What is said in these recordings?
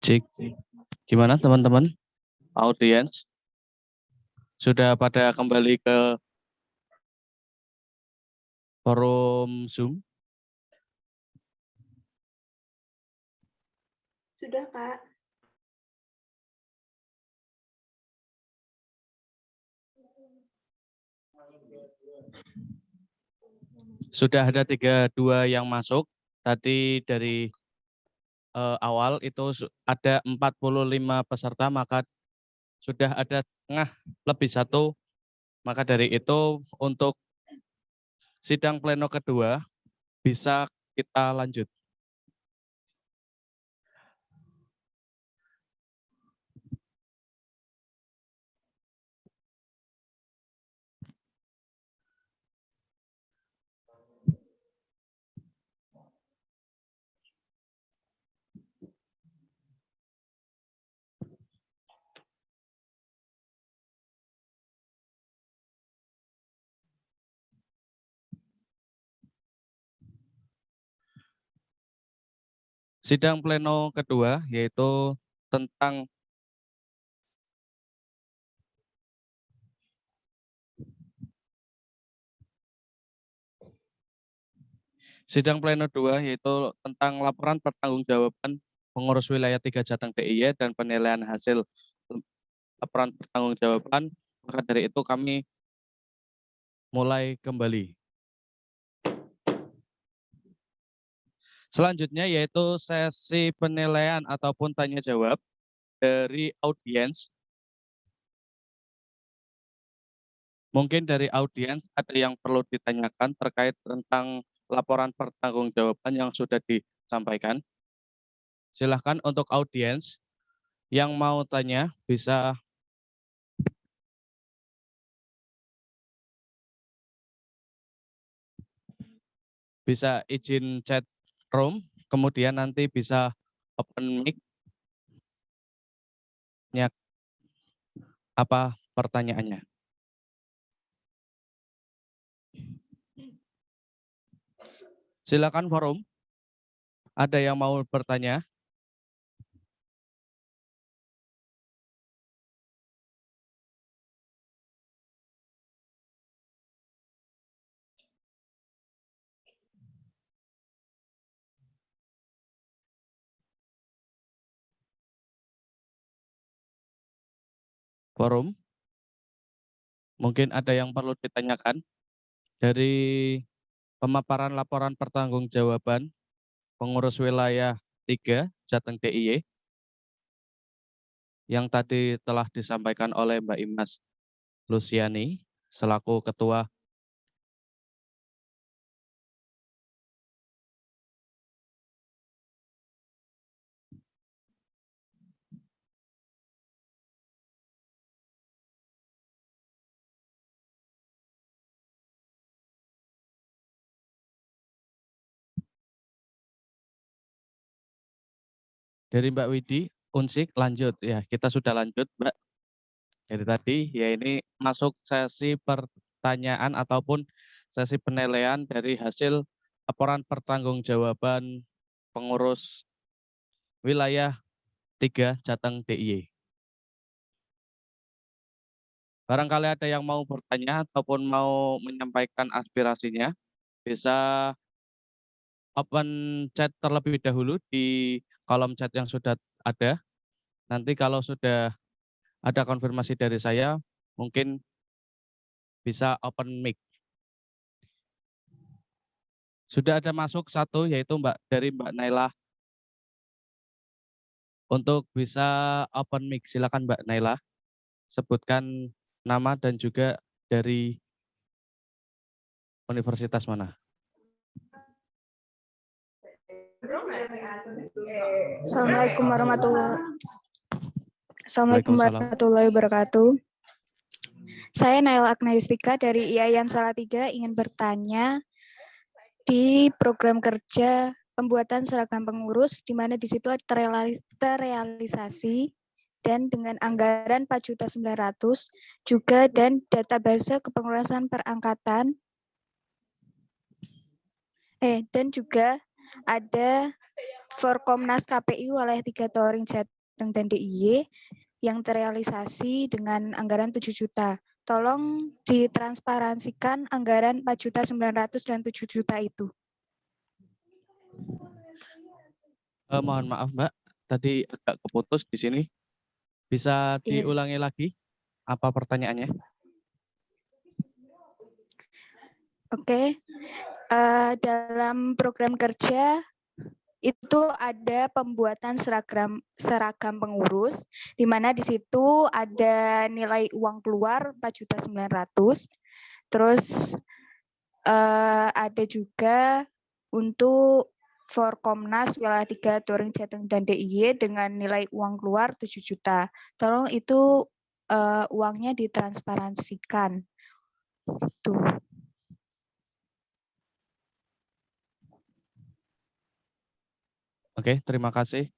Cik, gimana teman-teman? Audiens, sudah pada kembali ke forum Zoom? Sudah, Kak. Sudah ada 32 yang masuk. Tadi dari awal itu ada 45 peserta, maka sudah ada setengah lebih satu. Maka dari itu untuk sidang pleno kedua bisa kita lanjut. Sidang pleno kedua yaitu tentang sidang pleno 2 yaitu tentang laporan pertanggungjawaban pengurus wilayah 3 Jateng DIY dan penilaian hasil laporan pertanggungjawaban. Maka dari itu kami mulai kembali. Selanjutnya yaitu sesi penilaian ataupun tanya jawab dari audiens. Mungkin dari audiens ada yang perlu ditanyakan terkait tentang laporan pertanggungjawaban yang sudah disampaikan. Silahkan untuk audiens yang mau tanya bisa izin chat room, kemudian nanti bisa open mic. Apa pertanyaannya? Silakan forum. Ada yang mau bertanya? Forum. Mungkin ada yang perlu ditanyakan dari pemaparan laporan pertanggungjawaban pengurus wilayah 3 Jateng DIY yang tadi telah disampaikan oleh Mbak Imas Luciani selaku Ketua. Dari Mbak Widi, Unsik lanjut. Ya, kita sudah lanjut, Mbak. Jadi tadi ya ini masuk sesi pertanyaan ataupun sesi penilaian dari hasil laporan pertanggungjawaban pengurus wilayah 3 Jateng DIY. Barangkali ada yang mau bertanya ataupun mau menyampaikan aspirasinya, bisa open chat terlebih dahulu di kolom chat yang sudah ada. Nanti kalau sudah ada konfirmasi dari saya, mungkin bisa open mic. Sudah ada masuk satu, yaitu dari Mbak Naila. Untuk bisa open mic, silakan Mbak Naila. Sebutkan nama dan juga dari universitas mana. Assalamualaikum warahmatullahi wabarakatuh. Saya Naila Agnaistika dari IAIN Salatiga ingin bertanya di program kerja pembuatan seragam pengurus, di mana di situ terrealisasi dan dengan anggaran 4.900.000 juga dan database kepengurusan perangkatan dan juga ada Forkomnas KPI wilayah 3 Toring Jateng Jateng dan DIY yang terrealisasi dengan anggaran 7 juta. Tolong ditransparansikan anggaran 4.900.000 dan 7 juta itu. Mohon maaf Mbak, tadi agak keputus di sini. Bisa Iya. diulangi lagi apa pertanyaannya? Oke. Dalam program kerja itu ada pembuatan seragam pengurus, di mana di situ ada nilai uang keluar 4.900.000. Terus ada juga untuk Forkomnas Wilayah 3 Turing Jateng dan DIY dengan nilai uang keluar 7 juta. Tolong itu uangnya ditransparansikan. Itu. Oke, terima kasih.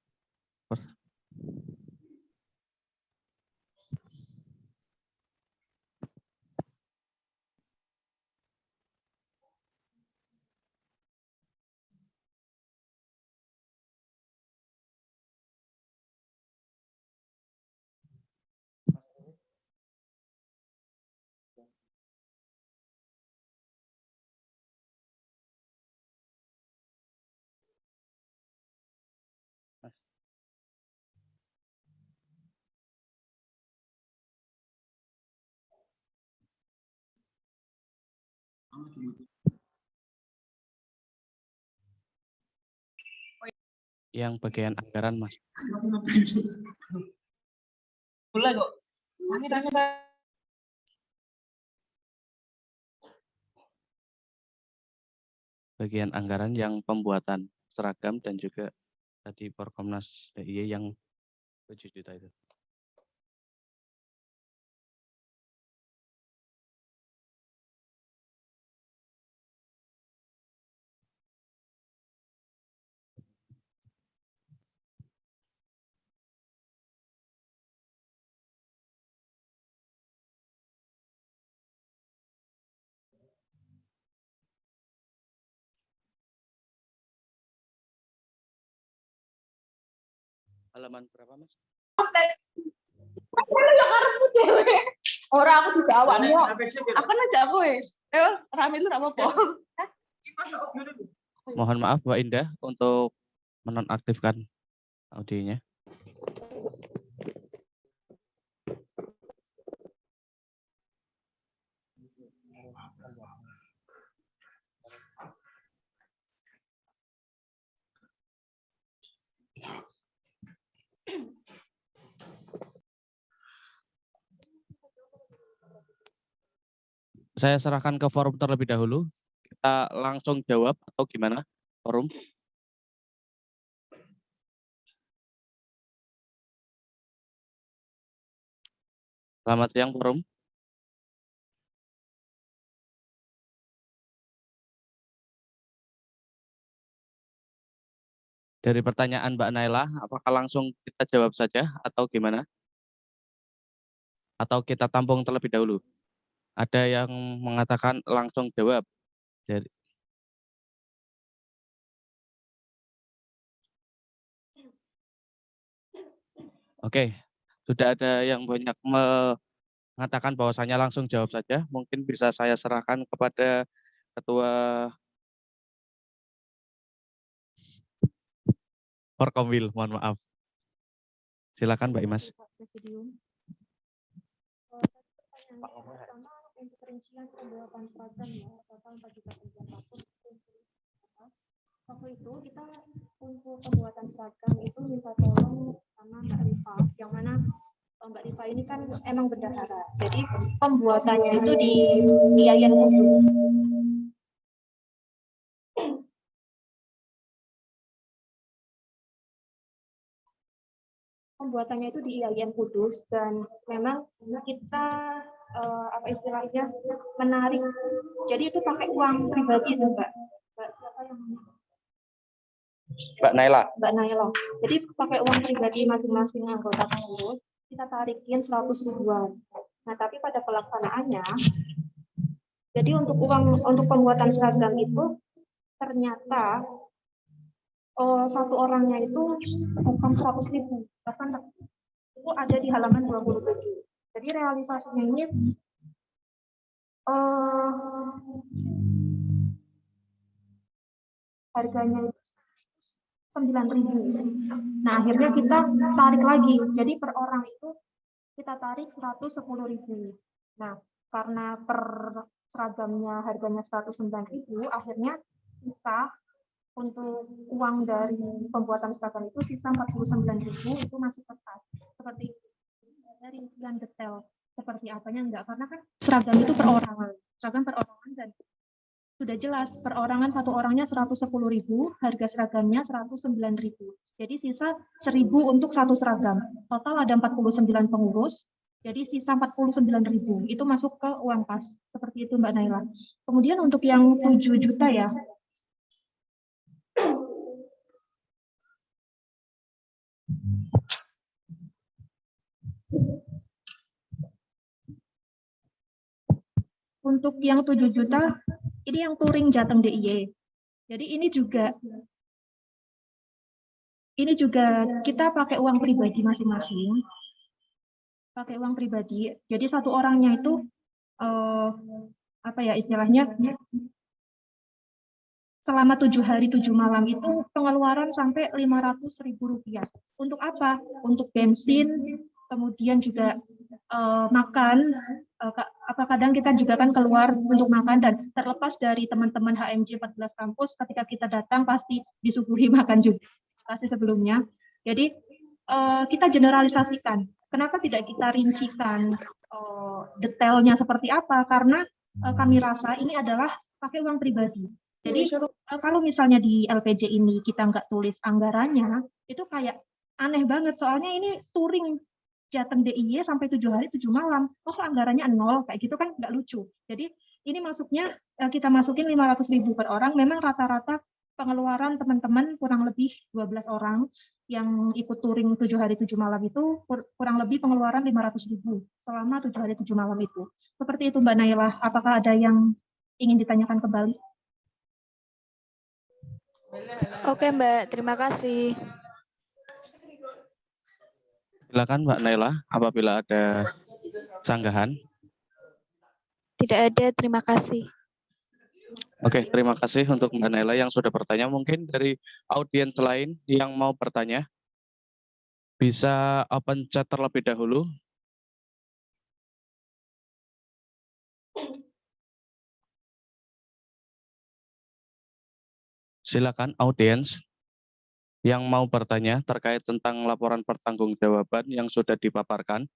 Yang bagian anggaran, Mas. Boleh kok. Bagian anggaran yang pembuatan seragam dan juga tadi Forkomnas DIY yang 7 juta itu. Halaman berapa, Mas? Orang aku dijawab kok. Apa aja aku wis. Rame lu apa-apa. Mohon maaf Mbak Indah untuk menonaktifkan audionya. Saya serahkan ke forum terlebih dahulu. Kita langsung jawab atau gimana, forum? Selamat siang, forum. Dari pertanyaan Mbak Naila, apakah langsung kita jawab saja atau gimana? Atau kita tampung terlebih dahulu? Ada yang mengatakan langsung jawab. Jadi, oke, sudah ada yang banyak mengatakan bahwasanya langsung jawab saja. Mungkin bisa saya serahkan kepada Ketua Forkomwil, mohon maaf. Silakan Mbak Imas. Untuk perincian pembuatan seragam ya, total 4.300.000. Waktu itu kita untuk pembuatan seragam itu minta tolong sama Mbak Rifa, yang mana Mbak Rifa ini kan emang bendahara. Jadi pembuatannya itu di Yayan Kudus. Pembuatannya itu di Yayan Kudus dan memang kita apa istilahnya menarik. Jadi itu pakai uang pribadi itu Mbak. Siapa yang Mbak Naila. Mbak Naila. Jadi pakai uang pribadi masing-masing anggota pengurus, kita tarikin 100 ribuan. Nah, tapi pada pelaksanaannya, jadi untuk pembuatan seragam itu ternyata satu orangnya itu bukan 100.000, bahkan itu ada di halaman 27. Jadi realisasinya ini harganya itu 9.000. Nah, akhirnya kita tarik lagi. Jadi per orang itu kita tarik 110.000. Nah, karena per seragamnya harganya 109.000, akhirnya sisa untuk uang dari pembuatan seragam itu sisa 49.000 itu masih kertas. Seperti itu. Dari rincian detail seperti apanya enggak, karena kan seragam itu perorangan. Seragam perorangan dan sudah jelas perorangan satu orangnya 110.000, harga seragamnya 109.000. Jadi sisa 1.000 untuk satu seragam. Total ada 49 pengurus. Jadi sisa 49.000 itu masuk ke uang kas. Seperti itu Mbak Naila. Kemudian untuk yang 7 juta ya. Untuk yang 7 juta ini yang touring Jateng DIY. Jadi ini juga kita pakai uang pribadi masing-masing. Pakai uang pribadi. Jadi satu orangnya itu apa ya istilahnya, selama 7 hari 7 malam itu pengeluaran sampai Rp500.000. Untuk apa? Untuk bensin, kemudian juga makan. Kadang kita juga kan keluar untuk makan, dan terlepas dari teman-teman HMJ 14 kampus, ketika kita datang pasti disuguhi makan juga pasti sebelumnya. Jadi kita generalisasikan. Kenapa tidak kita rincikan detailnya seperti apa? Karena kami rasa ini adalah pakai uang pribadi. Jadi kalau misalnya di LPJ ini kita nggak tulis anggarannya, itu kayak aneh banget. Soalnya ini touring Jateng DIY sampai 7 hari 7 malam. Masa anggarannya 0? Kayak gitu kan nggak lucu. Jadi ini masuknya kita masukin 500.000 per orang. Memang rata-rata pengeluaran teman-teman kurang lebih 12 orang yang ikut touring 7 hari 7 malam itu kurang lebih pengeluaran 500.000 selama 7 hari 7 malam itu. Seperti itu Mbak Naila. Apakah ada yang ingin ditanyakan kembali? Oke Mbak, terima kasih. Silakan Mbak Naila apabila ada sanggahan. Tidak ada, terima kasih. Oke, terima kasih untuk Mbak Naila yang sudah bertanya. Mungkin dari audiens lain yang mau bertanya, bisa open chat terlebih dahulu. Silakan audiens yang mau bertanya terkait tentang laporan pertanggungjawaban yang sudah dipaparkan.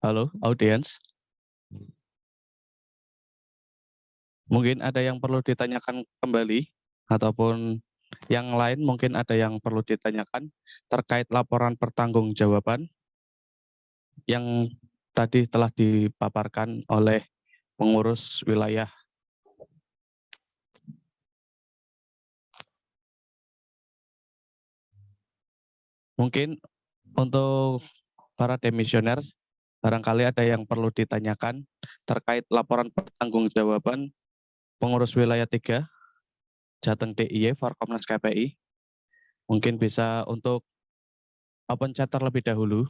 Halo, audiens. Mungkin ada yang perlu ditanyakan kembali, ataupun yang lain mungkin ada yang perlu ditanyakan terkait laporan pertanggungjawaban yang tadi telah dipaparkan oleh pengurus wilayah. Mungkin untuk para demisioner, barangkali ada yang perlu ditanyakan terkait laporan pertanggungjawaban pengurus wilayah 3 Jateng DIY Forkomnas KPI. Mungkin bisa untuk open chat terlebih dahulu.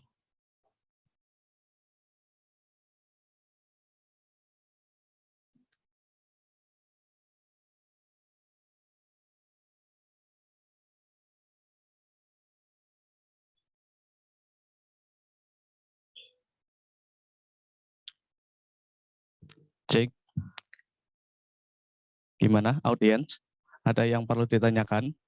Cek. Gimana audiens? Ada yang perlu ditanyakan?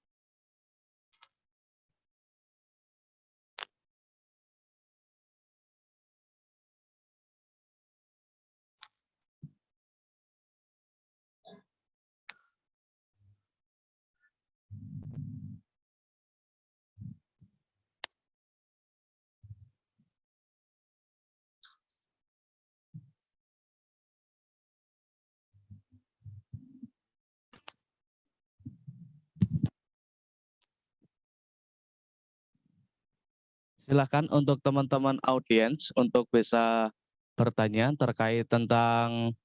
Silakan untuk teman-teman audiens untuk bisa bertanya terkait tentang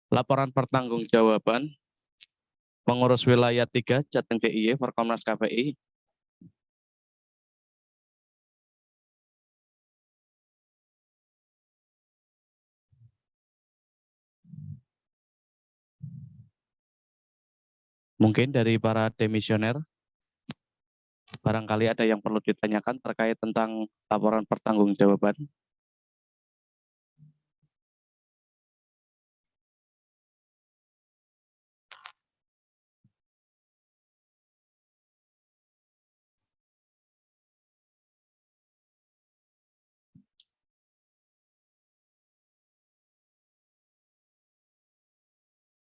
laporan pertanggungjawaban pengurus wilayah 3 Jateng DIY Forkomnas KPI. Mungkin dari para demisioner, barangkali ada yang perlu ditanyakan terkait tentang laporan pertanggungjawaban.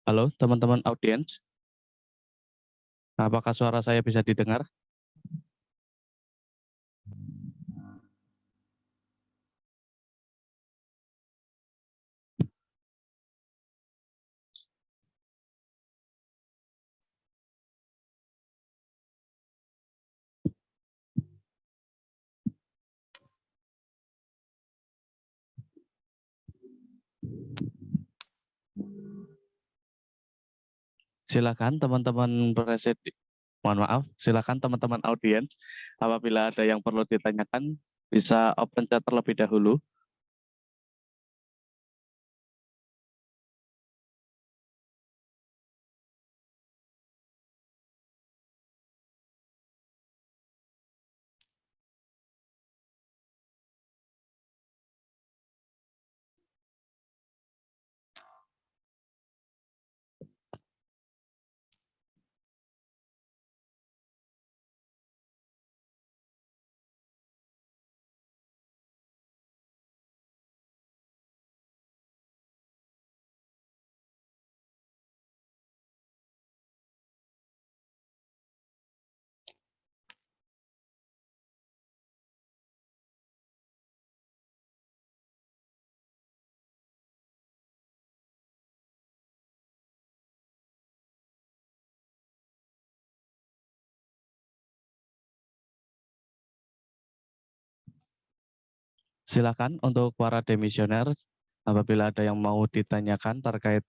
Halo, teman-teman audiens. Apakah suara saya bisa didengar? Silakan teman-teman presiden, mohon maaf, silakan teman-teman audiens, apabila ada yang perlu ditanyakan, bisa open chat terlebih dahulu. Silakan untuk para demisioner, apabila ada yang mau ditanyakan terkait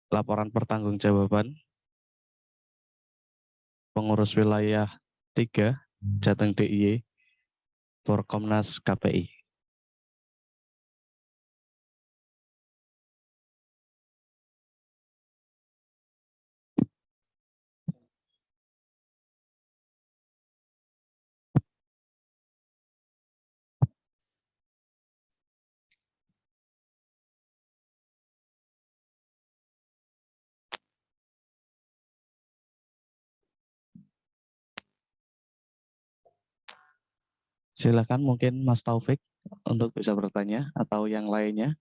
laporan pertanggungjawaban pengurus wilayah 3 Jateng DIY Forkomnas KPI. Silakan mungkin Mas Taufik untuk bisa bertanya atau yang lainnya.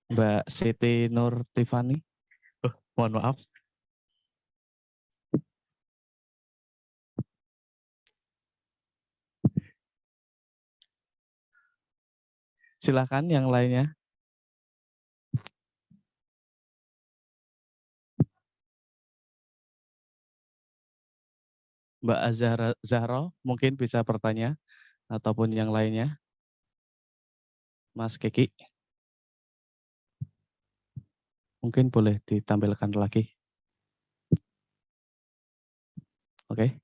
Mbak Siti Nur Tifani. Mohon maaf. Silakan yang lainnya. Mbak Zahra mungkin bisa bertanya ataupun yang lainnya. Mas Kiki. Mungkin boleh ditampilkan lagi. Oke.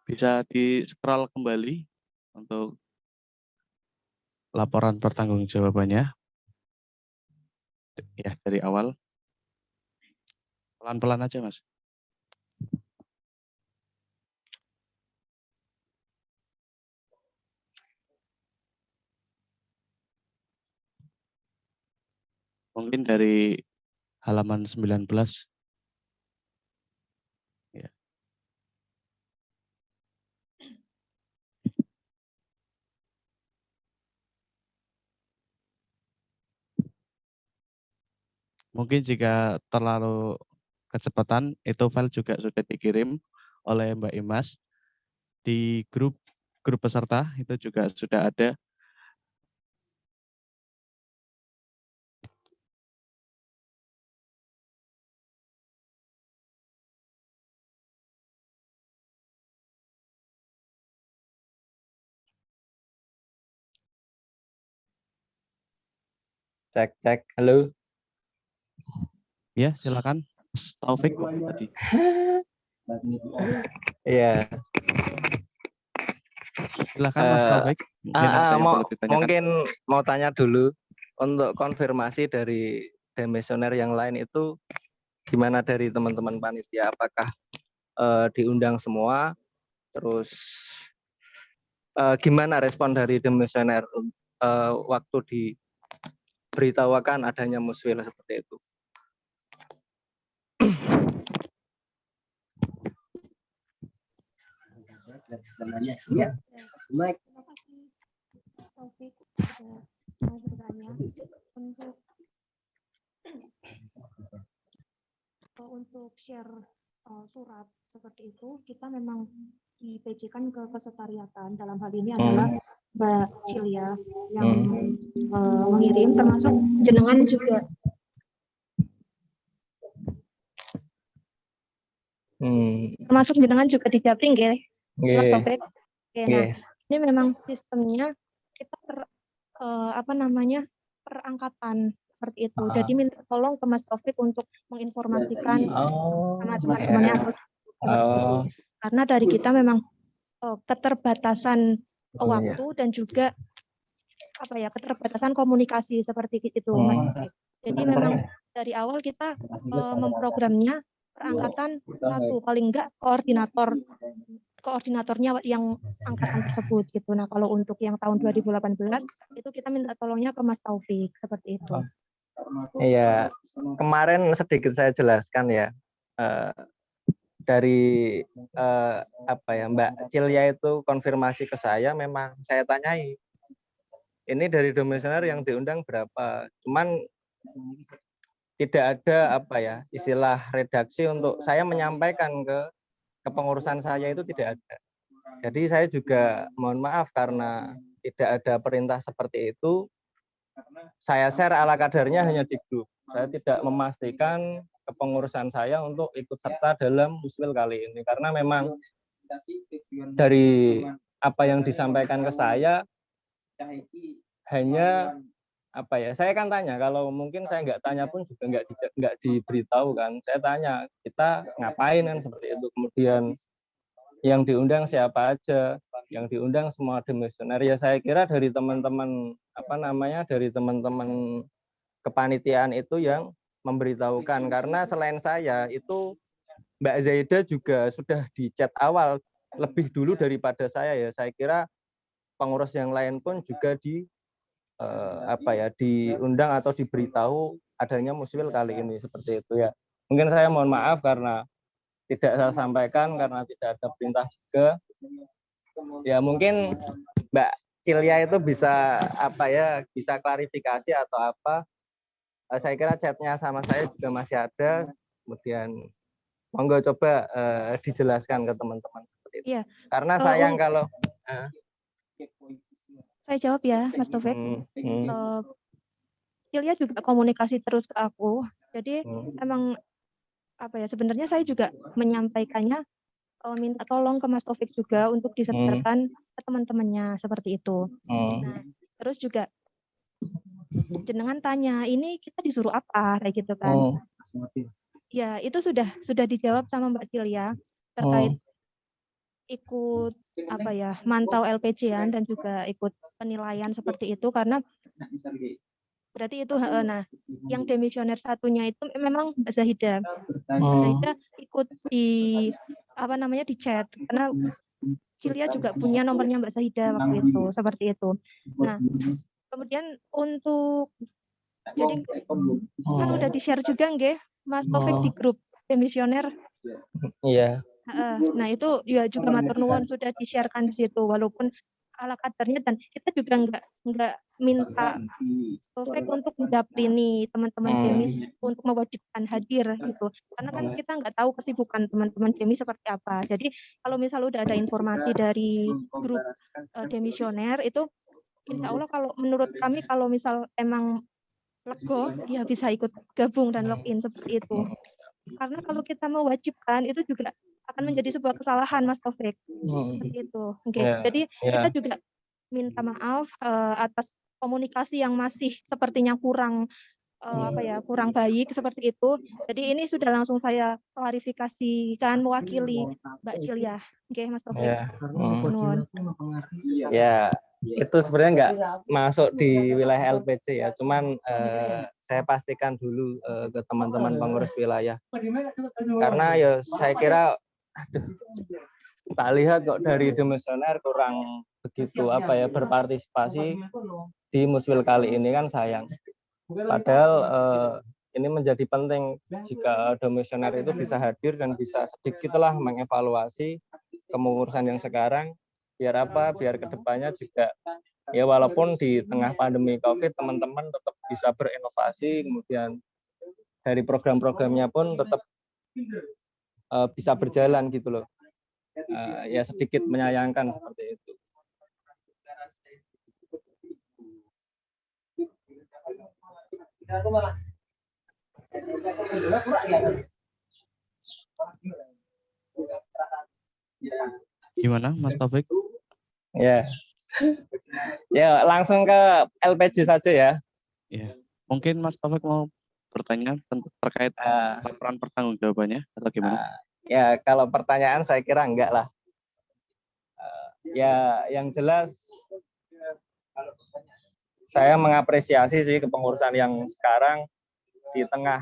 Bisa di-scroll kembali untuk laporan pertanggungjawabannya. Ya, dari awal. Pelan-pelan aja, Mas. Mungkin dari halaman 19. Ya. Mungkin jika terlalu kecepatan, itu file juga sudah dikirim oleh Mbak Imas di grup peserta, itu juga sudah ada. Cek. Halo. Ya, silakan. Mas Taufik tadi. Iya. Silakan Mas Taufik. Mungkin ada yang perlu ditanyakan. Mungkin mau tanya dulu untuk konfirmasi dari demisioner yang lain itu gimana dari teman-teman panitia? Apakah diundang semua? Terus gimana respon dari demisioner waktu diberitahukan adanya muswil seperti itu? Terima kasih Taufik sudah mau bertanya. Untuk share surat seperti itu, kita memang di-PJ-kan ke kesekretariatan. Dalam hal ini adalah Mbak Cilia yang mengirim, termasuk jenengan juga. Termasuk jenengan juga di Japring, ya, Mas Taufik. Oke, nah, ini memang sistemnya kita perangkatan seperti itu. Jadi minta tolong ke Mas Taufik untuk menginformasikan sama teman-temannya atau karena dari kita memang keterbatasan waktu dan juga keterbatasan komunikasi seperti itu, Mas Taufik. Jadi memang dari awal kita memprogramnya perangkatan satu, paling enggak koordinatornya yang angkatan tersebut gitu. Nah, kalau untuk yang tahun 2018 itu kita minta tolongnya ke Mas Taufik seperti itu. Iya, kemarin sedikit saya jelaskan ya. Dari Mbak Cilia itu konfirmasi ke saya, memang saya tanyai. Ini dari demisioner yang diundang berapa? Cuman tidak ada istilah redaksi untuk saya menyampaikan ke kepengurusan saya, itu tidak ada. Jadi saya juga mohon maaf karena tidak ada perintah seperti itu. Saya share ala kadarnya hanya di grup. Saya tidak memastikan kepengurusan saya untuk ikut serta dalam muswil kali ini karena memang dari apa yang disampaikan ke saya hanya saya kan tanya, kalau mungkin saya nggak tanya pun juga nggak diberitahu kan. Saya tanya, kita ngapain kan seperti itu. Kemudian yang diundang siapa aja, yang diundang semua demisioner. Ya saya kira dari teman-teman dari teman-teman kepanitiaan itu yang memberitahukan, karena selain saya itu Mbak Zaida juga sudah di chat awal lebih dulu daripada saya ya. Saya kira pengurus yang lain pun juga diundang atau diberitahu adanya muswil kali ini seperti itu ya. Mungkin saya mohon maaf karena tidak saya sampaikan karena tidak ada perintah juga. Ya mungkin Mbak Cilia itu bisa bisa klarifikasi atau apa. Saya kira chatnya sama saya juga masih ada. Kemudian monggo coba dijelaskan ke teman-teman seperti itu. Iya. Karena sayang kalau saya jawab ya, Mas Taufik. Cilia juga komunikasi terus ke aku. Jadi emang sebenarnya saya juga menyampaikannya minta tolong ke Mas Taufik juga untuk disebarkan ke teman-temannya seperti itu. Nah, terus juga jenengan tanya, ini kita disuruh apa kayak gitu kan? Ya, itu sudah dijawab sama Mbak Cilia terkait ikut mantau LPJ-an dan juga ikut penilaian seperti itu, karena berarti itu nah yang demisioner satunya itu memang Mbak Zahida. Mbak Zahida ikut di di chat karena Cilia juga punya nomornya Mbak Zahida waktu itu seperti itu. Nah, kemudian untuk jadi kan udah di-share juga nggih Mas Taufik di grup demisioner. Iya. Nah, itu ya juga matur nuwun sudah di-share-kan di situ walaupun ala kadarnya, dan kita juga enggak minta Taufik untuk mendampingi teman-teman demis untuk mewajibkan hadir gitu. Karena kan kita nggak tahu kesibukan teman-teman demis seperti apa. Jadi kalau misal udah ada informasi dari grup demisioner itu insya Allah kalau menurut kami kalau misal emang lego ya bisa ikut gabung dan login seperti itu. Karena kalau kita mewajibkan itu juga akan menjadi sebuah kesalahan, Mas Taufik. Seperti itu. Okay. Jadi kita juga minta maaf atas komunikasi yang masih sepertinya kurang kurang baik seperti itu. Jadi ini sudah langsung saya klarifikasikan mewakili Mbak Cilia. Oke, Mas Taufik. Ya. Nuwun. Ya, itu sebenarnya nggak masuk di wilayah LPC ya. Cuman saya pastikan dulu ke teman-teman pengurus wilayah. Karena ya saya kira, aduh, tak lihat kok dari demisioner kurang begitu berpartisipasi di Muswil kali ini, kan sayang. Padahal ini menjadi penting jika demisioner itu bisa hadir dan bisa sedikitlah mengevaluasi kepengurusan yang sekarang, biar kedepannya juga ya walaupun di tengah pandemi COVID teman-teman tetap bisa berinovasi, kemudian dari program-programnya pun tetap bisa berjalan gitu loh. Ya sedikit menyayangkan seperti itu. Gimana Mas Taufik? Ya. Ya, langsung ke LPG saja ya. Ya, mungkin Mas Taufik mau bertanya terkait laporan pertanggungjawabannya atau gimana? Ya, kalau pertanyaan saya kira enggak lah. Ya, yang jelas saya mengapresiasi sih kepengurusan yang sekarang di tengah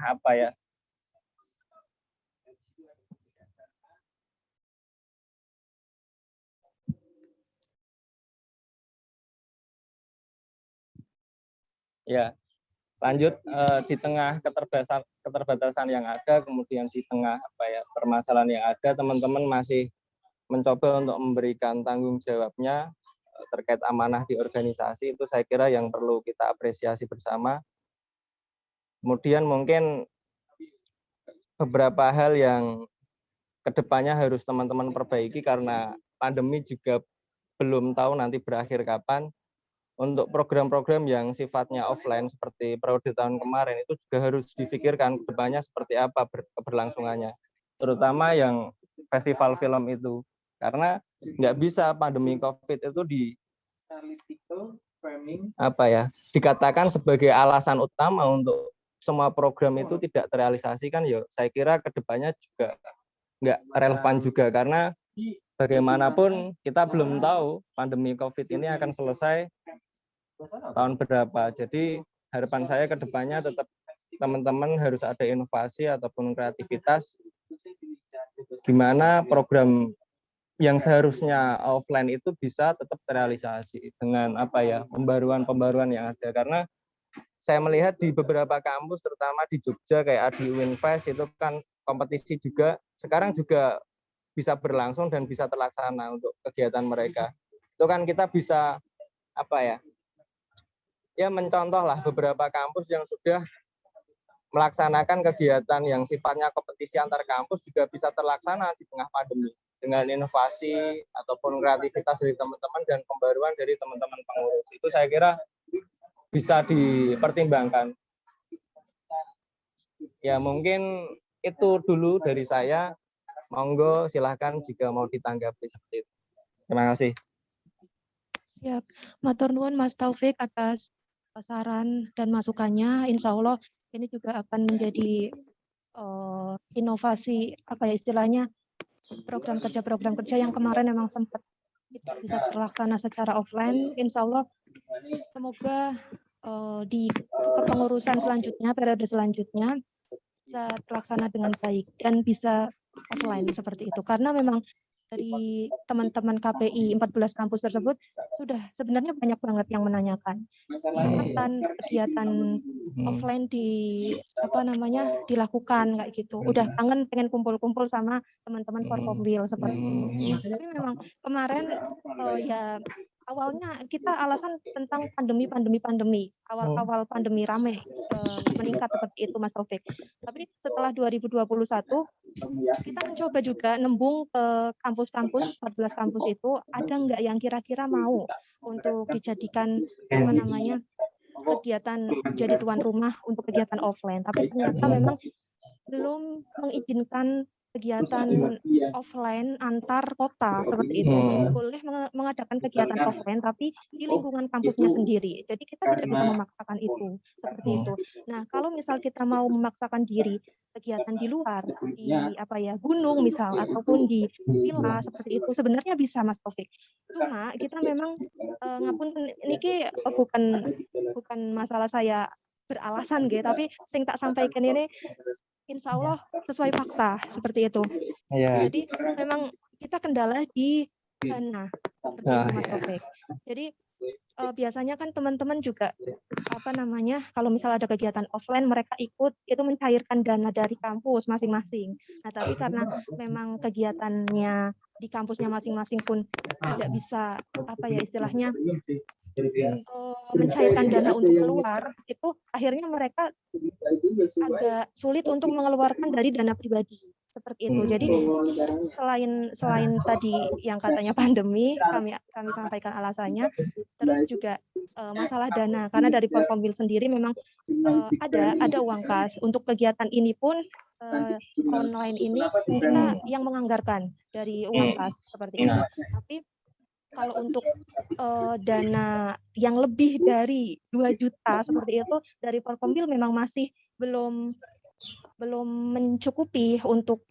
ya, lanjut di tengah keterbatasan yang ada, kemudian di tengah permasalahan yang ada, teman-teman masih mencoba untuk memberikan tanggung jawabnya terkait amanah di organisasi. Itu saya kira yang perlu kita apresiasi bersama. Kemudian mungkin beberapa hal yang kedepannya harus teman-teman perbaiki karena pandemi juga belum tahu nanti berakhir kapan. Untuk program-program yang sifatnya offline seperti periode tahun kemarin itu juga harus difikirkan kedepannya seperti apa keberlangsungannya, terutama yang festival film itu, karena nggak bisa pandemi COVID itu dikatakan sebagai alasan utama untuk semua program itu tidak terrealisasi, kan ya saya kira kedepannya juga nggak relevan juga, karena bagaimanapun kita belum tahu pandemi COVID ini akan selesai tahun berapa. Jadi harapan saya ke depannya tetap teman-teman harus ada inovasi ataupun kreativitas di mana program yang seharusnya offline itu bisa tetap terrealisasi dengan pembaruan-pembaruan yang ada. Karena saya melihat di beberapa kampus terutama di Jogja kayak di Winfest itu kan kompetisi juga sekarang juga bisa berlangsung dan bisa terlaksana untuk kegiatan mereka. Itu kan kita bisa mencontoh lah beberapa kampus yang sudah melaksanakan kegiatan yang sifatnya kompetisi antar kampus juga bisa terlaksana di tengah pandemi dengan inovasi ataupun kreativitas dari teman-teman dan pembaruan dari teman-teman pengurus. Itu saya kira bisa dipertimbangkan. Ya mungkin itu dulu dari saya. Monggo silahkan jika mau ditanggapi seperti itu. Terima kasih. Siap. Matur nuwun Mas Taufik atas saran dan masukannya. Insya Allah ini juga akan menjadi inovasi istilahnya program kerja yang kemarin memang sempat tidak bisa terlaksana secara offline. Insya Allah semoga di kepengurusan selanjutnya, periode selanjutnya bisa terlaksana dengan baik dan bisa offline seperti itu. Karena memang dari teman-teman KPI 14 kampus tersebut sudah sebenarnya banyak banget yang menanyakan kapan kegiatan offline dilakukan kayak gitu. Udah kangen pengen kumpul-kumpul sama teman-teman Forkompil seperti itu. Tapi memang kemarin awalnya kita alasan tentang pandemi. Awal pandemi rame meningkat seperti itu Mas Taufik. Tapi setelah 2021 kita mencoba juga nembung ke kampus-kampus, 14 kampus itu ada nggak yang kira-kira mau untuk dijadikan kegiatan jadi tuan rumah untuk kegiatan offline. Tapi ternyata memang belum mengizinkan kegiatan offline antar kota seperti itu. Boleh mengadakan kegiatan offline tapi di lingkungan kampusnya sendiri. Jadi kita tidak bisa memaksakan itu seperti itu. Nah, kalau misal kita mau memaksakan diri kegiatan di luar, di gunung misal ataupun di villa seperti itu sebenarnya bisa Mas Taufik. Cuma kita memang ngapunten niki bukan masalah saya beralasan gitu, tapi sing tak sampaikan ini insya Allah sesuai fakta seperti itu. Iya. Jadi memang kita kendala di dana seperti itu Mas Taufik. Jadi biasanya kan teman-teman juga kalau misal ada kegiatan offline mereka ikut itu mencairkan dana dari kampus masing-masing. Nah, tapi karena memang kegiatannya di kampusnya masing-masing pun tidak bisa istilahnya mencairkan dana untuk keluar, itu akhirnya mereka agak sulit untuk mengeluarkan dari dana pribadi seperti itu. Jadi selain tadi yang katanya pandemi, kami sampaikan alasannya, terus juga masalah dana karena dari Forkombil sendiri memang ada uang kas untuk kegiatan ini pun online ini kita yang menganggarkan dari uang kas seperti itu. Tapi kalau untuk dana yang lebih dari 2 juta seperti itu dari Forkombil memang masih belum mencukupi untuk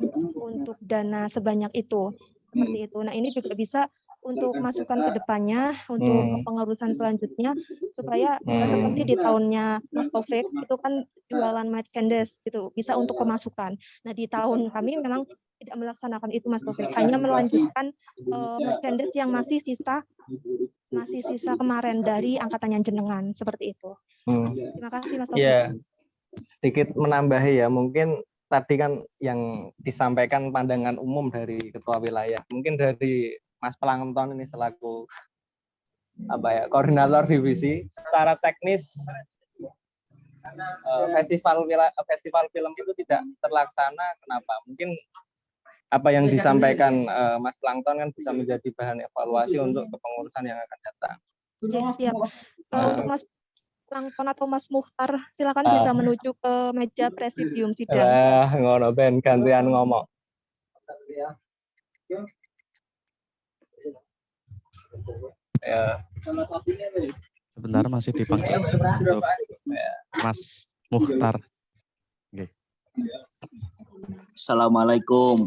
dana sebanyak itu seperti itu. Nah, ini juga bisa untuk masukan ke depannya untuk kepengurusan selanjutnya supaya seperti di tahunnya Mas Taufik itu kan jualan merchandise gitu bisa untuk pemasukan. Nah, di tahun kami memang tidak melaksanakan itu Mas Taufik, hanya melanjutkan merchandise yang masih sisa kemarin dari angkatan yang jenengan seperti itu. Terima kasih Mas Taufik. Ya, sedikit menambahi ya, mungkin tadi kan yang disampaikan pandangan umum dari ketua wilayah, mungkin dari Mas Plankton ini selaku koordinator divisi, secara teknis festival film itu tidak terlaksana. Kenapa? Mungkin apa yang disampaikan Mas Plankton kan bisa menjadi bahan evaluasi untuk kepengurusan yang akan datang. Siap. Untuk Mas Plankton atau Mas Muhtar, silakan bisa menuju ke meja presidium sidang. Ngono ben gantian ngomong. Ya. Sebentar masih dipanggil untuk Mas Muhtar. Okay. Assalamualaikum.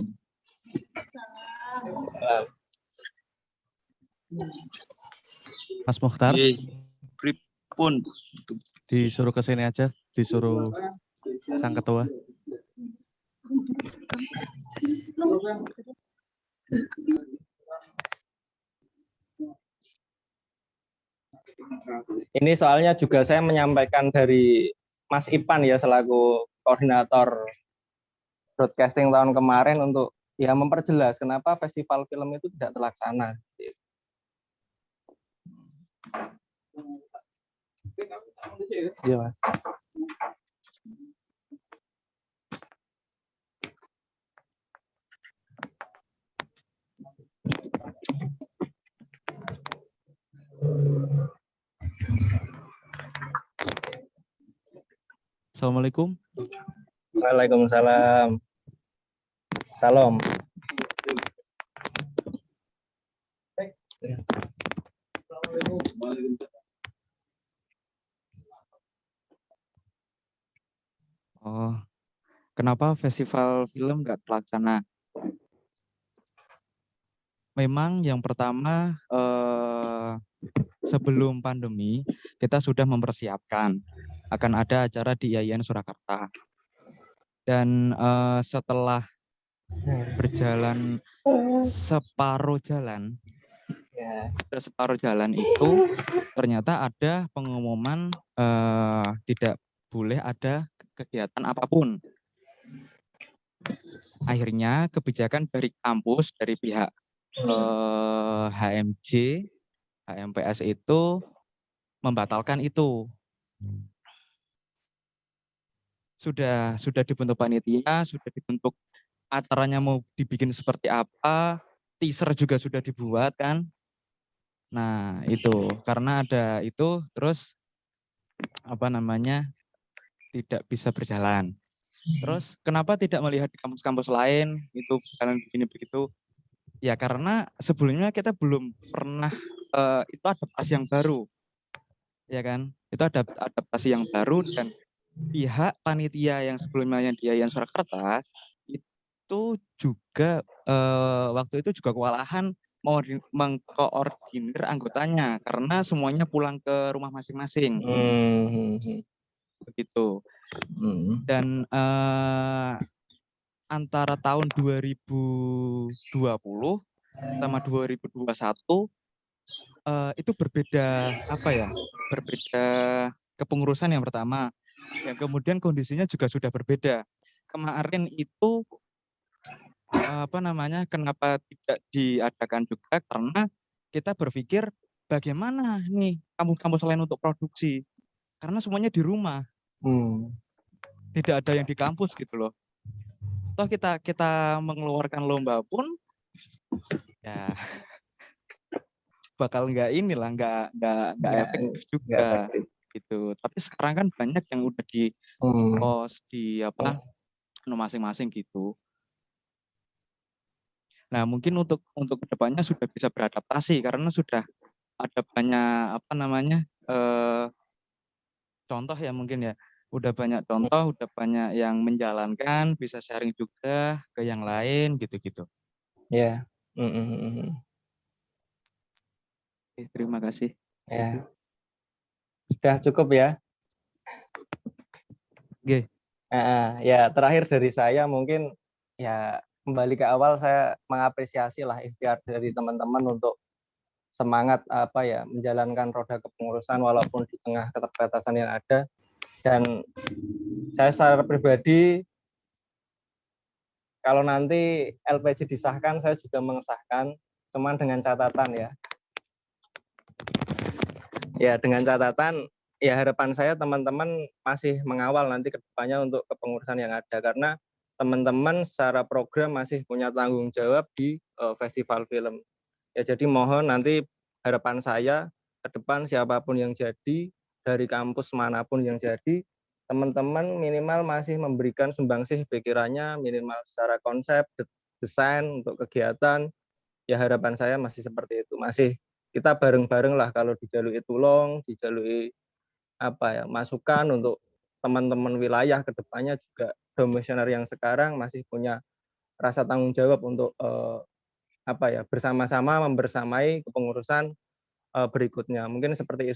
Mas Muhtar. Pripun. Disuruh ke sini aja, disuruh sang ketua. Ini soalnya juga saya menyampaikan dari Mas Ipan ya selaku koordinator broadcasting tahun kemarin untuk ya memperjelas kenapa festival film itu tidak terlaksana. Iya, Mas. Assalamualaikum. Waalaikumsalam. Salam. Oh, kenapa festival film nggak terlaksana? Memang yang pertama sebelum pandemi kita sudah mempersiapkan akan ada acara di IAIN Surakarta. Dan setelah berjalan separuh jalan itu ternyata ada pengumuman tidak boleh ada kegiatan apapun. Akhirnya kebijakan dari kampus, dari pihak HMJ, HMPS itu membatalkan itu. Sudah dibentuk panitia, sudah dibentuk acaranya mau dibikin seperti apa, teaser juga sudah dibuat kan. Nah, itu karena ada itu terus tidak bisa berjalan. Terus kenapa tidak melihat di kampus-kampus lain itu kalian begini begitu? Ya karena sebelumnya kita belum pernah itu adaptasi yang baru, ya kan? Itu adaptasi yang baru dan pihak panitia yang sebelumnya yang di Yayan Surakarta itu juga waktu itu juga kewalahan mau mengkoordinir anggotanya karena semuanya pulang ke rumah masing-masing begitu. Dan antara tahun 2020 sama 2021 itu berbeda apa ya? Berbeda kepengurusan yang pertama. Yang kemudian kondisinya juga sudah berbeda. Kemarin itu apa namanya? Kenapa tidak diadakan juga karena kita berpikir bagaimana nih kampus-kampus lain untuk produksi? Karena semuanya di rumah. Tidak ada yang di kampus gitu loh. Toh kita mengeluarkan lomba pun ya bakal nggak inilah nggak efektif juga gitu. Tapi sekarang kan banyak yang udah di post di apa masing-masing gitu. Nah mungkin untuk kedepannya sudah bisa beradaptasi karena sudah ada banyak apa namanya contoh ya mungkin ya. Udah banyak contoh, udah banyak yang menjalankan, bisa sharing juga ke yang lain gitu-gitu. Ya. Oke, terima kasih. Ya. Sudah cukup ya. Oke. Ya terakhir dari saya mungkin ya kembali ke awal saya mengapresiasi lah ikhtiar dari teman-teman untuk semangat apa ya menjalankan roda kepengurusan walaupun di tengah keterbatasan yang ada. Dan saya secara pribadi kalau nanti LPG disahkan saya juga mengesahkan, cuman dengan catatan ya. Ya dengan catatan ya harapan saya teman-teman masih mengawal nanti ke depannya untuk kepengurusan yang ada karena teman-teman secara program masih punya tanggung jawab di festival film. Ya jadi mohon nanti harapan saya ke depan siapapun yang jadi dari kampus manapun yang jadi teman-teman minimal masih memberikan sumbangsih pikirannya minimal secara konsep desain untuk kegiatan ya harapan saya masih seperti itu masih kita bareng-bareng lah kalau dijalui tolong dijalui apa ya masukan untuk teman-teman wilayah ke depannya juga komisioner yang sekarang masih punya rasa tanggung jawab untuk apa ya bersama-sama membersamai kepengurusan berikutnya. Mungkin seperti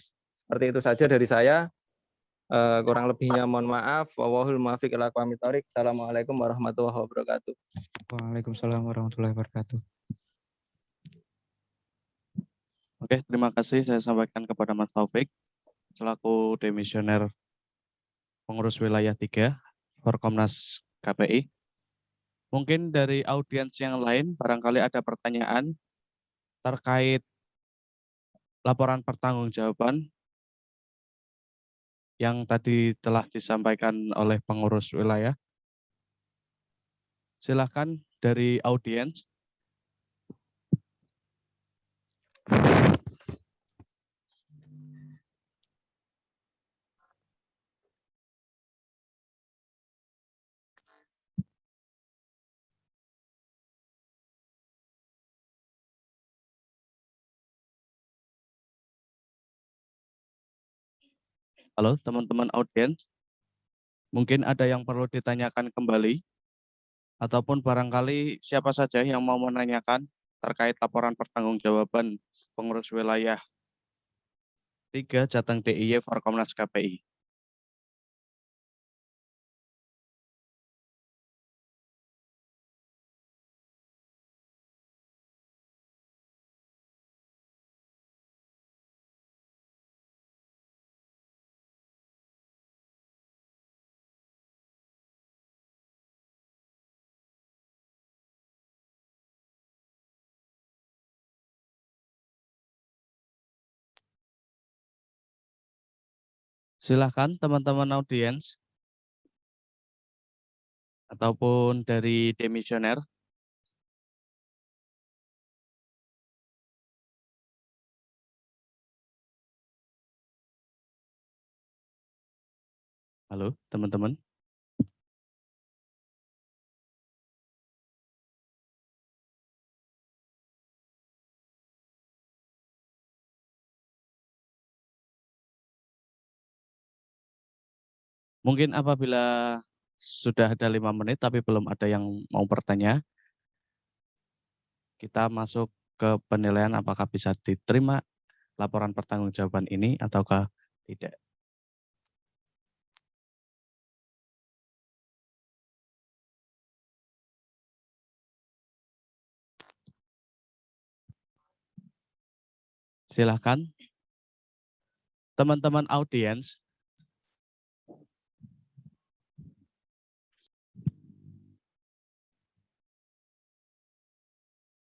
itu saja dari saya. Kurang lebihnya mohon maaf. Wallahul muwaffiq ila aqwamit thoriq. Assalamualaikum warahmatullahi wabarakatuh. Waalaikumsalam warahmatullahi wabarakatuh. Oke, terima kasih saya sampaikan kepada Mas Taufik selaku demisioner pengurus wilayah 3 Forkomnas KPI. Mungkin dari audiens yang lain barangkali ada pertanyaan terkait laporan pertanggungjawaban yang tadi telah disampaikan oleh pengurus wilayah. Silakan dari audiens. Halo teman-teman audiens, mungkin ada yang perlu ditanyakan kembali, ataupun barangkali siapa saja yang mau menanyakan terkait laporan pertanggungjawaban pengurus wilayah 3 Jateng DIY Forkomnas KPI. Silakan teman-teman audiens ataupun dari demisioner. Halo teman-teman. Mungkin apabila sudah ada 5 menit tapi belum ada yang mau bertanya, kita masuk ke penilaian apakah bisa diterima laporan pertanggungjawaban ini ataukah tidak. Silahkan teman-teman audiens.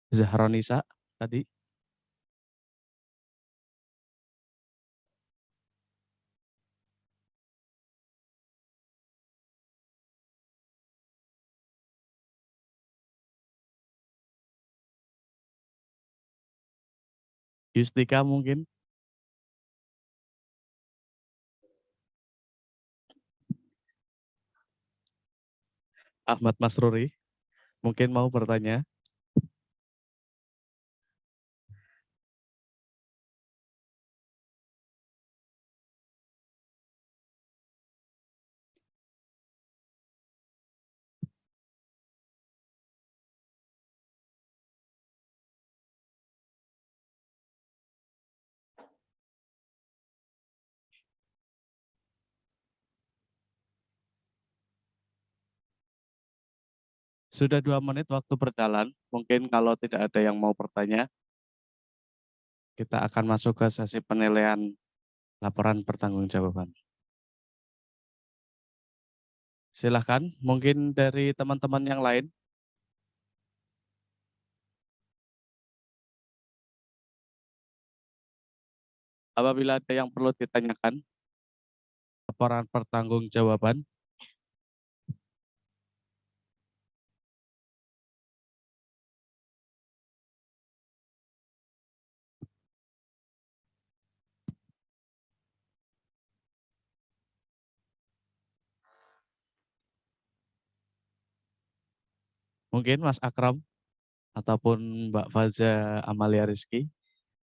Zahronisa tadi. Yustika mungkin. Ahmad Masruri mungkin mau bertanya. Sudah 2 menit waktu berjalan. Mungkin kalau tidak ada yang mau bertanya, kita akan masuk ke sesi penilaian laporan pertanggungjawaban. Silahkan, mungkin dari teman-teman yang lain. Apabila ada yang perlu ditanyakan, laporan pertanggungjawaban. Mungkin Mas Akram ataupun Mbak Faza Amalia Rizky.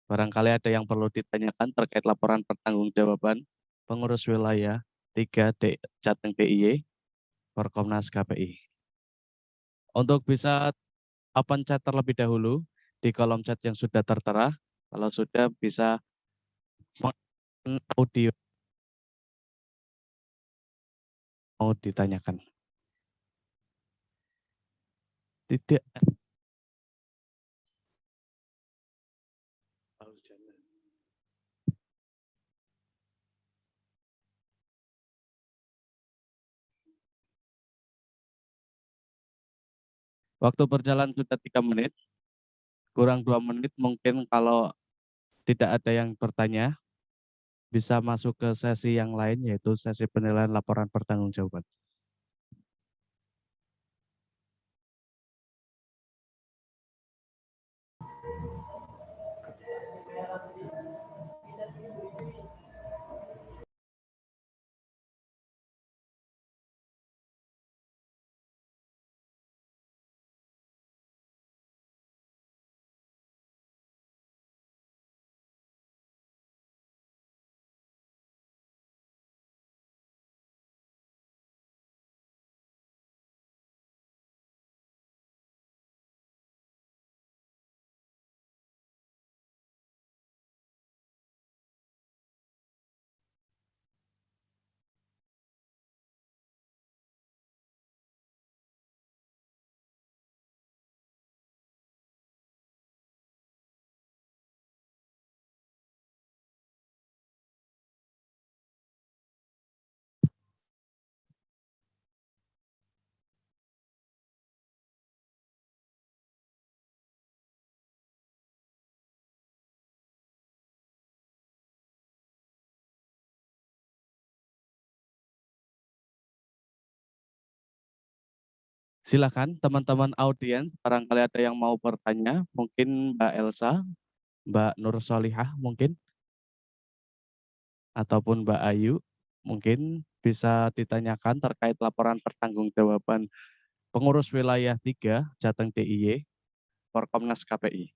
Barangkali ada yang perlu ditanyakan terkait laporan pertanggungjawaban pengurus wilayah 3 Jateng DIY Forkomnas KPI. Untuk bisa open chat terlebih dahulu di kolom chat yang sudah tertera. Kalau sudah bisa audio mau ditanyakan. Tidak. Waktu berjalan sudah 3 menit, kurang 2 menit mungkin kalau tidak ada yang bertanya, bisa masuk ke sesi yang lain yaitu sesi penilaian laporan pertanggungjawaban. Silakan teman-teman audiens, barangkali ada yang mau bertanya, mungkin Mbak Elsa, Mbak Nur Solihah mungkin, ataupun Mbak Ayu, mungkin bisa ditanyakan terkait laporan pertanggungjawaban pengurus wilayah 3 Jateng DIY Forkomnas KPI.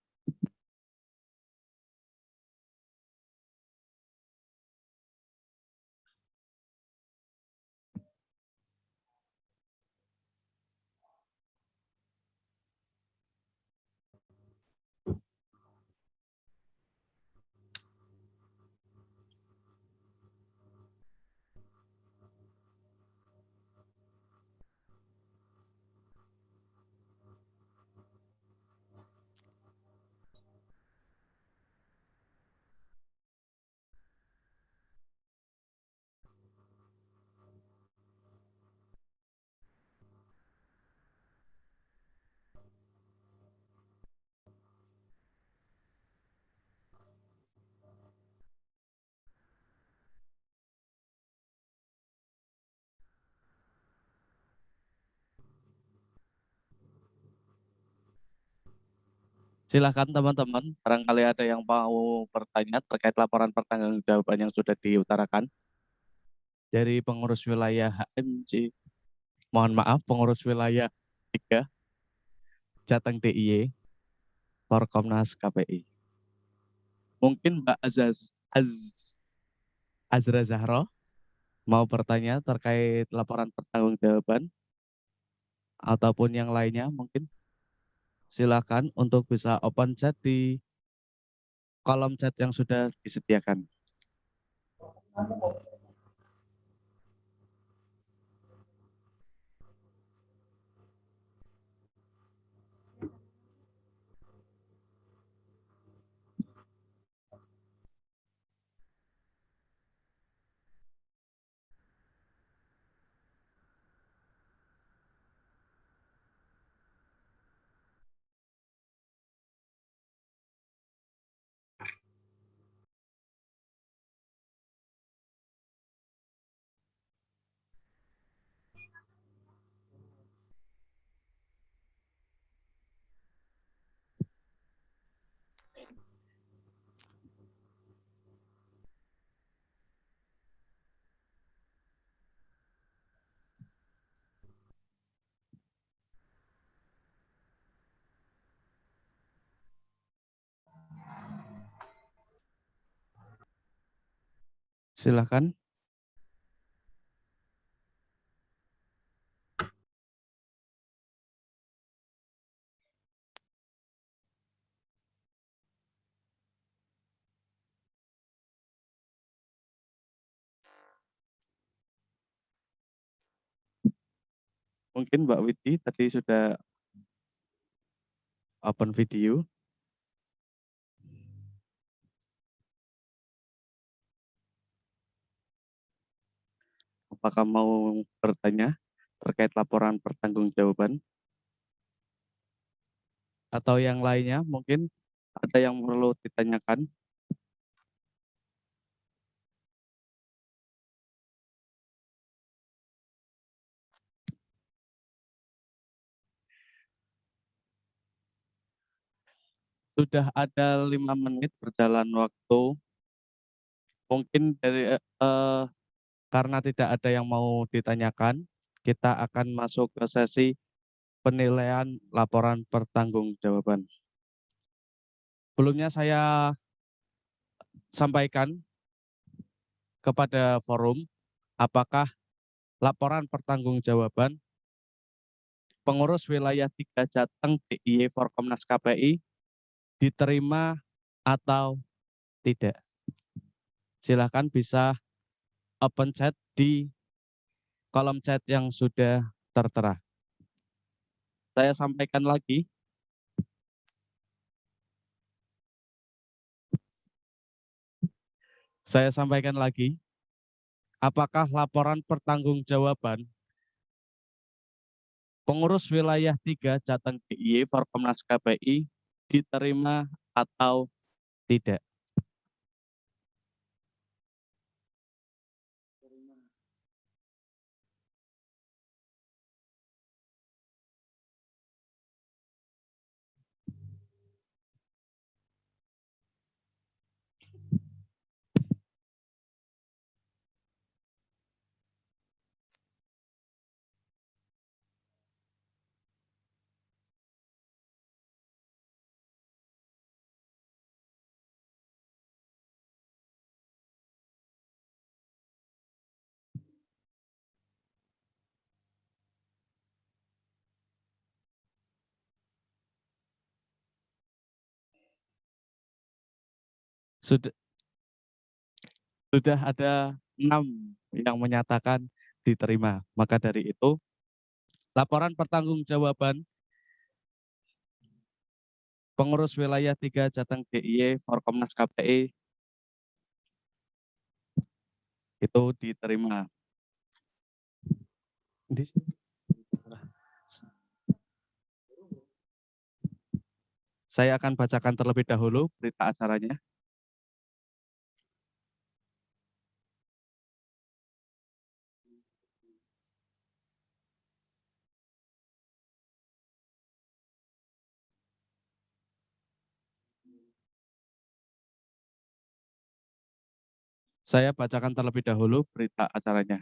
Silakan teman-teman, barangkali ada yang mau bertanya terkait laporan pertanggungjawaban yang sudah diutarakan dari pengurus wilayah HMC. Mohon maaf, pengurus wilayah 3 Jateng DIY Forkomnas KPI. Mungkin Mbak Azra Zahro mau bertanya terkait laporan pertanggungjawaban ataupun yang lainnya mungkin. Silakan untuk bisa open chat di kolom chat yang sudah disediakan. Silakan. Mungkin Mbak Widi tadi sudah open video. Apakah mau bertanya terkait laporan pertanggungjawaban? Atau yang lainnya mungkin ada yang perlu ditanyakan? Sudah ada 5 menit berjalan waktu. Mungkin dari karena tidak ada yang mau ditanyakan, kita akan masuk ke sesi penilaian laporan pertanggungjawaban. Sebelumnya saya sampaikan kepada forum, apakah laporan pertanggungjawaban pengurus wilayah 3 Jateng DIY Forkomnas KPI diterima atau tidak. Silakan bisa open chat di kolom chat yang sudah tertera. Saya sampaikan lagi, apakah laporan pertanggungjawaban pengurus wilayah 3 Jateng DIY Forkomnas KPI diterima atau tidak. Sudah ada 6 yang menyatakan diterima. Maka dari itu, laporan pertanggungjawaban pengurus wilayah 3 Jateng DIY Forkomnas KPI itu diterima. Saya akan bacakan terlebih dahulu berita acaranya. Saya bacakan terlebih dahulu berita acaranya.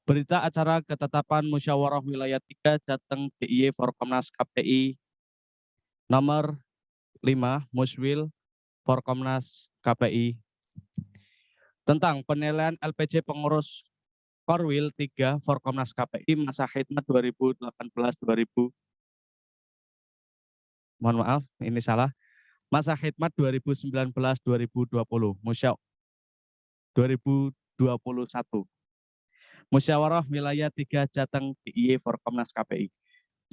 Berita acara ketetapan Musyawarah Wilayah 3 Jateng DIY Forkomnas KPI nomor 5 Muswil Forkomnas KPI tentang penilaian LPJ pengurus Korwil 3 Forkomnas KPI masa khidmat 2018-2000. Mohon maaf, ini salah. Masa khidmat 2019-2020. 2021. Musyawarah Wilayah 3 Jateng DIY Forkomnas KPI.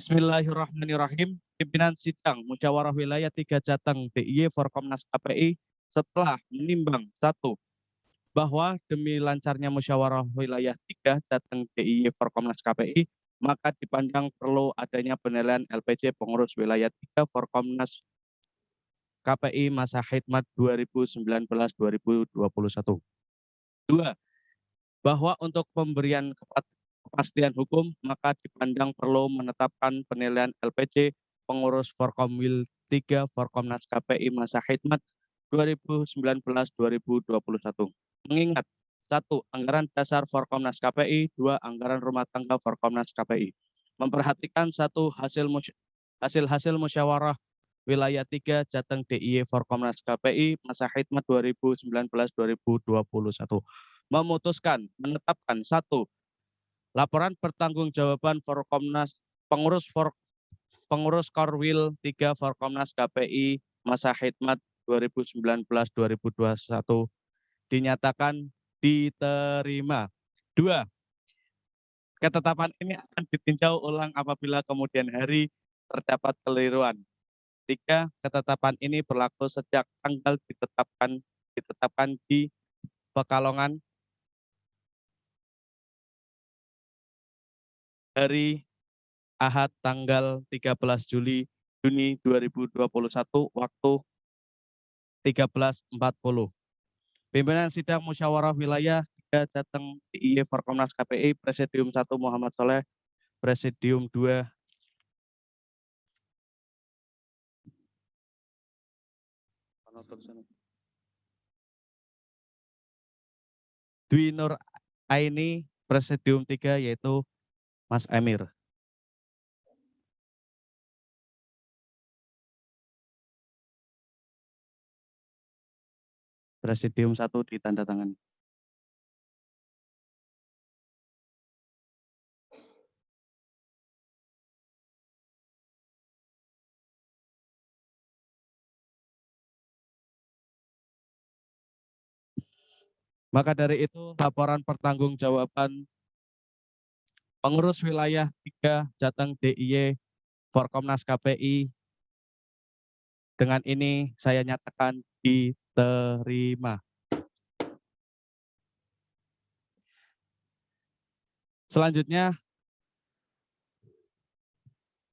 Bismillahirrahmanirrahim. Pimpinan Sidang Musyawarah Wilayah 3 Jateng DIY Forkomnas KPI setelah menimbang 1. Bahwa demi lancarnya Musyawarah Wilayah 3 Jateng DIY Forkomnas KPI, maka dipandang perlu adanya penilaian LPJ pengurus Wilayah 3 Forkomnas KPI masa khidmat 2019-2021. 2. Bahwa untuk pemberian kepastian hukum, maka dipandang perlu menetapkan penilaian LPJ pengurus Forkomwil 3 Forkomnas KPI masa khidmat 2019-2021. Mengingat 1. Anggaran dasar Forkomnas KPI, 2. Anggaran rumah tangga Forkomnas KPI. Memperhatikan 1. Hasil musyawarah Wilayah 3 Jateng DIY Forkomnas KPI masa khidmat 2019-2021. Memutuskan menetapkan 1. Laporan pertanggungjawaban Forkomnas pengurus Korwil 3 Forkomnas KPI masa khidmat 2019-2021 dinyatakan diterima. 2. Ketetapan ini akan ditinjau ulang apabila kemudian hari terdapat keliruan. 3. Ketetapan ini berlaku sejak tanggal ditetapkan di Pekalongan hari Ahad tanggal 13 Juni 2021 waktu 13.40. Pimpinan Sidang Musyawarah Wilayah 3 Jateng DIY Forkomnas KPI Presidium 1 Muhammad Soleh, Presidium 2 Dwi Nur Aini, Presidium 3 yaitu Mas Emir. Presidium 1 ditandatangani. Maka dari itu, laporan pertanggungjawaban pengurus wilayah 3 Jateng DIY Forkomnas KPI dengan ini saya nyatakan diterima. Selanjutnya